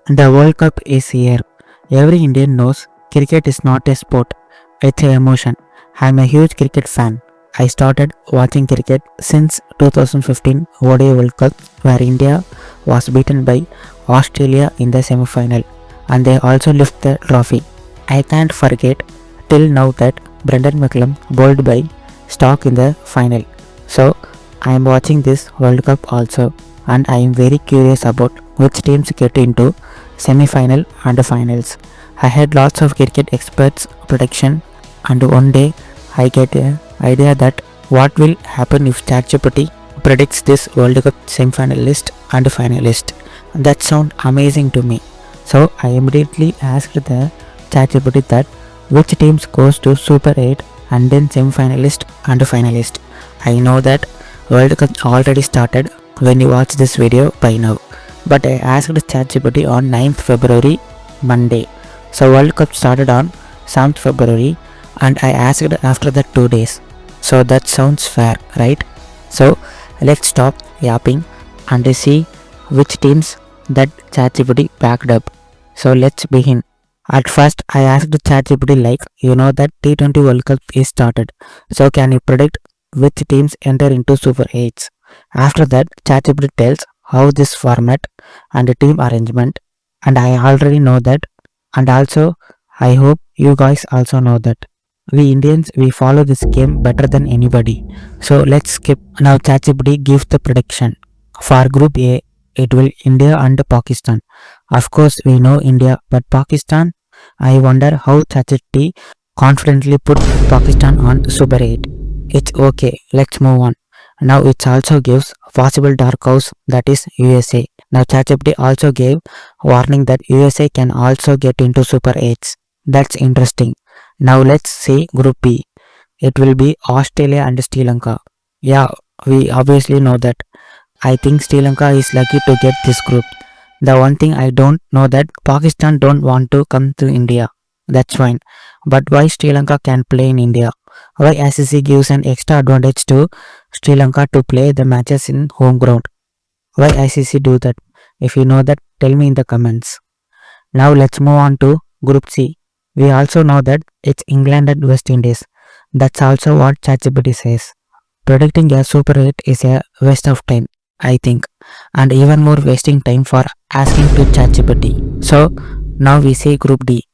The World Cup is here. Every Indian knows cricket is not a sport, it's an emotion. I'm a huge cricket fan. I started watching cricket since 2015 ODI World Cup, where India was beaten by Australia in the semi final, and they also lifted the trophy. I can't forget till now that Brendan McCullum bowled by Stock in the final. So I am watching this World Cup also, and I am very curious about which teams get into semi-final and finals. I had lots of cricket experts prediction, and one day I get an idea that what will happen if ChatGPT predicts this World Cup semi-finalist and finalist. That sounds amazing to me. So I immediately asked the ChatGPT that which teams goes to Super 8 and then semi-finalist and finalist. I know that World Cup already started when you watch this video by now, but I asked ChatGPT on 9th February, Monday. So World Cup started on 7th February, and I asked after the 2 days. So that sounds fair, right? So let's stop yapping and see which teams that ChatGPT backed up. So let's begin. At first, I asked ChatGPT like, you know that T20 World Cup is started. So can you predict which teams enter into Super 8s? After that, ChatGPT tells how this format and the team arrangement, and I already know that, and also I hope you guys also know that. We Indians, we follow this game better than anybody. So let's skip. Now ChatGPT gives the prediction. For Group A, it will India and Pakistan. Of course, we know India, but Pakistan, I wonder how ChatGPT confidently put Pakistan on Super 8. It's okay, let's move on. Now it also gives possible dark horse, that is USA. Now ChatGPT also gave warning that USA can also get into Super 8s. That's interesting. Now let's see Group B. It will be Australia and Sri Lanka. Yeah, we obviously know that. I think Sri Lanka is lucky to get this group. The one thing I don't know that Pakistan don't want to come to India. That's fine. But why Sri Lanka can play in India? Why ICC gives an extra advantage to Sri Lanka to play the matches in home ground? Why ICC do that? If you know that, tell me in the comments. Now let's move on to Group C. We also know that it's England and West Indies. That's also what ChatGPT says. Predicting a Super 8 is a waste of time, I think, and even more wasting time for asking to ChatGPT. So now we see Group D.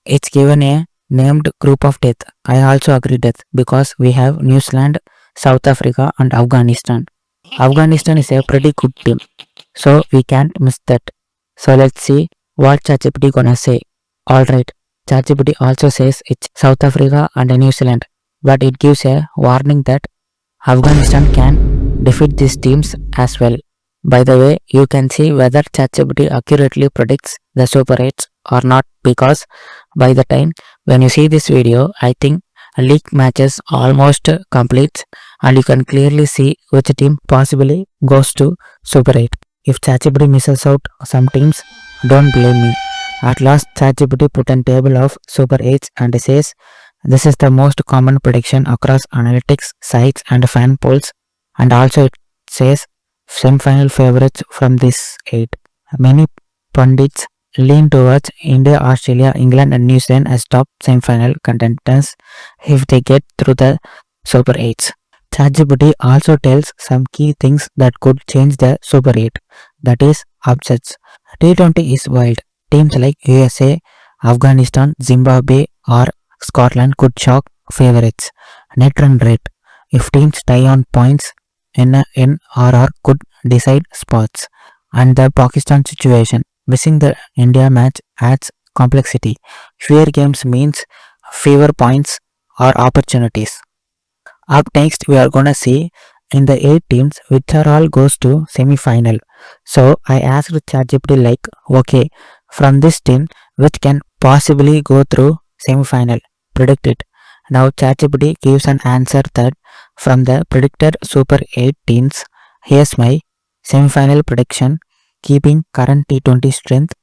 It's given a named group of death. I also agree death because we have New Zealand, South Africa and Afghanistan. Afghanistan is a pretty good team, so we can't miss that. So let's see what ChatGPT gonna say. Alright, ChatGPT also says it's South Africa and New Zealand, but it gives a warning that Afghanistan can defeat these teams as well. By the way, you can see whether ChatGPT accurately predicts the Super 8s or not, because by the time when you see this video, I think league matches almost complete and you can clearly see which team possibly goes to Super 8. If ChatGPT misses out some teams, don't blame me. At last, ChatGPT put a table of Super 8s and says this is the most common prediction across analytics sites and fan polls, and also it says semi-final favorites from this 8. Many pundits lean towards India, Australia, England and New Zealand as top semi-final contenders if they get through the Super 8s. ChatGPT also tells some key things that could change the Super 8, that is upsets. T20 is wild. Teams like USA, Afghanistan, Zimbabwe or Scotland could shock favorites. Net run rate. If teams tie on points, NRR could decide spots. And the Pakistan situation. Missing the India match adds complexity. Fewer games means fewer points or opportunities. Up next, we are gonna see in the 8 teams which are all goes to semi-final. So I asked ChatGPT like, okay, from this team which can possibly go through semi-final, predict it. Now ChatGPT gives an answer that from the predicted Super 8 teams, here's my semi-final prediction, keeping current T20 strength,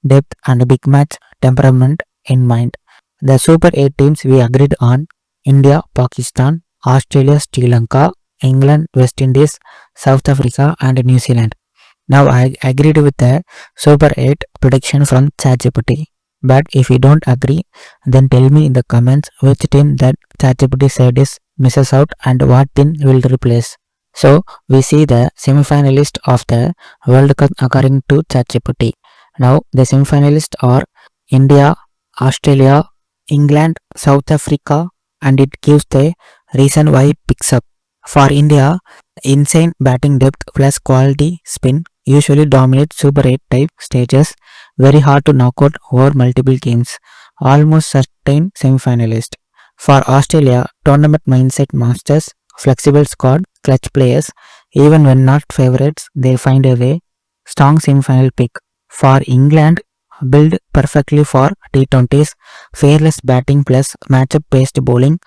depth and big match temperament in mind. The Super 8 teams we agreed on: India, Pakistan, Australia, Sri Lanka, England, West Indies, South Africa and New Zealand. Now I agreed with the Super 8 prediction from ChatGPT. But if you don't agree, then tell me in the comments which team that ChatGPT said is misses out and what team will replace. So we see the semi-finalist of the World Cup according to ChatGPT. Now the semi-finalists are India, Australia, England, South Africa, and it gives the reason why it picks up. For India, insane batting depth plus quality spin usually dominate Super 8 type stages, very hard to knock out over multiple games, almost certain semi-finalist. For Australia, tournament mindset masters, flexible squad, clutch players, even when not favorites, they find a way. Strong semi-final pick. For England, build perfectly for T20s, fearless batting plus matchup-based bowling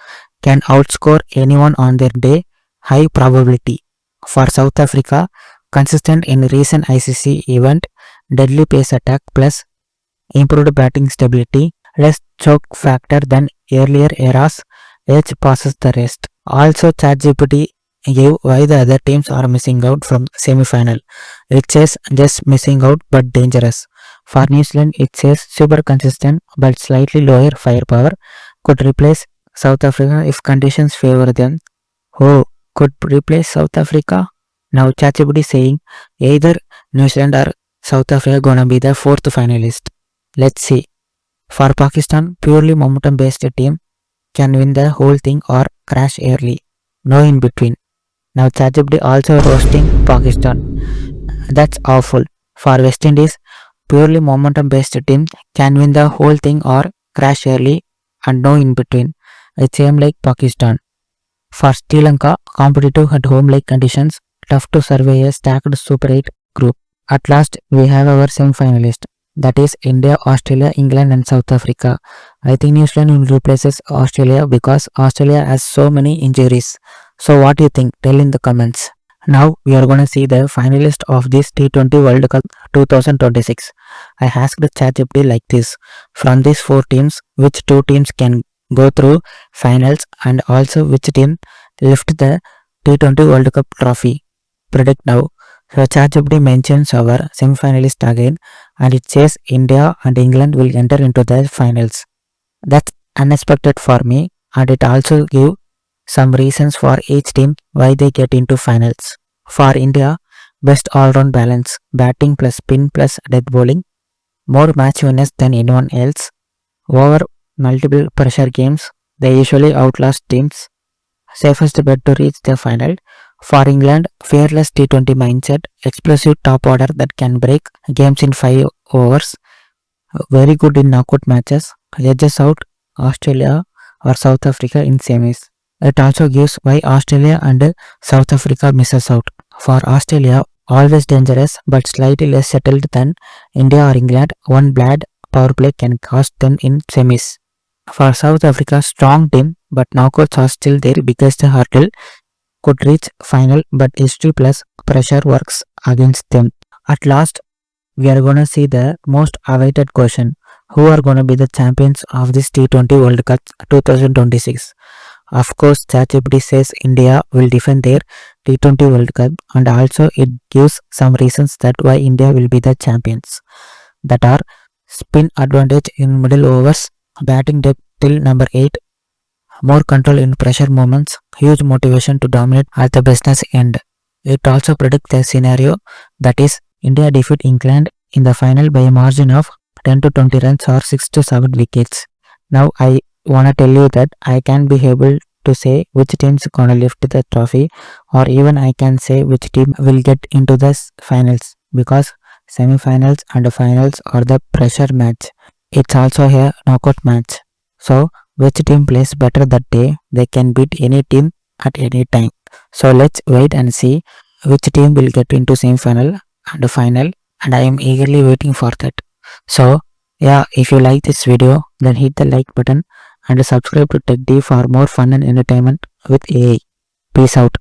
can outscore anyone on their day, high probability. For South Africa, consistent in recent ICC event, deadly pace attack plus improved batting stability, less choke factor than earlier eras, edge passes the rest. Also, ChatGPT gave why the other teams are missing out from semi-final. It says just missing out but dangerous. For New Zealand, it says super consistent but slightly lower firepower, could replace South Africa if conditions favor them. Oh, could replace South Africa? Now ChatGPT saying either New Zealand or South Africa gonna be the fourth finalist. Let's see. For Pakistan, purely momentum based team can win the whole thing or crash early. No in between. Now ChatGPT also roasting Pakistan. That's awful. For West Indies, purely momentum based team can win the whole thing or crash early and no in between. It's same like Pakistan. For Sri Lanka, competitive at home-like conditions, tough to survey a stacked Super 8 group. At last, we have our semi-finalist. That is India, Australia, England and South Africa. I think New Zealand will replace Australia because Australia has so many injuries. So what do you think? Tell in the comments. Now we are going to see the finalist of this T20 World Cup 2026. I asked ChatGPT like this. From these four teams, which two teams can go through finals and also which team lift the T20 World Cup trophy? Predict now. So ChatGPT mentions our semi-finalist again and it says India and England will enter into the finals. That's unexpected for me and it also gives some reasons for each team why they get into finals. For India, best all-round balance, batting plus spin plus death bowling, more match winners than anyone else, over multiple pressure games, they usually outlast teams, safest bet to reach the final. For England, fearless T20 mindset, explosive top order that can break games in 5 overs, very good in knockout matches, edges out Australia or South Africa in semis. It also gives why Australia and South Africa misses out. For Australia, always dangerous but slightly less settled than India or England, one bad power play can cost them in semis. For South Africa, strong team but knockouts are still their biggest hurdle, could reach final but history plus pressure works against them. At last, we are gonna see the most awaited question. Who are gonna be the champions of this T20 World Cup 2026? Of course, ChatGPT says India will defend their T20 World Cup and also it gives some reasons that why India will be the champions. That are spin advantage in middle overs, batting depth till number 8, more control in pressure moments, huge motivation to dominate at the business end. It also predicts the scenario that is India defeat England in the final by a margin of 10 to 20 runs or 6 to 7 wickets. Now I wanna tell you that I can be able to say which team is gonna lift the trophy or even I can say which team will get into the finals because semi-finals and finals are the pressure match. It's also a knockout match. So which team plays better that day, they can beat any team at any time. So let's wait and see which team will get into semi-final and final and I am eagerly waiting for that. So yeah, if you like this video, then hit the like button and subscribe to TechD for more fun and entertainment with AI. Peace out.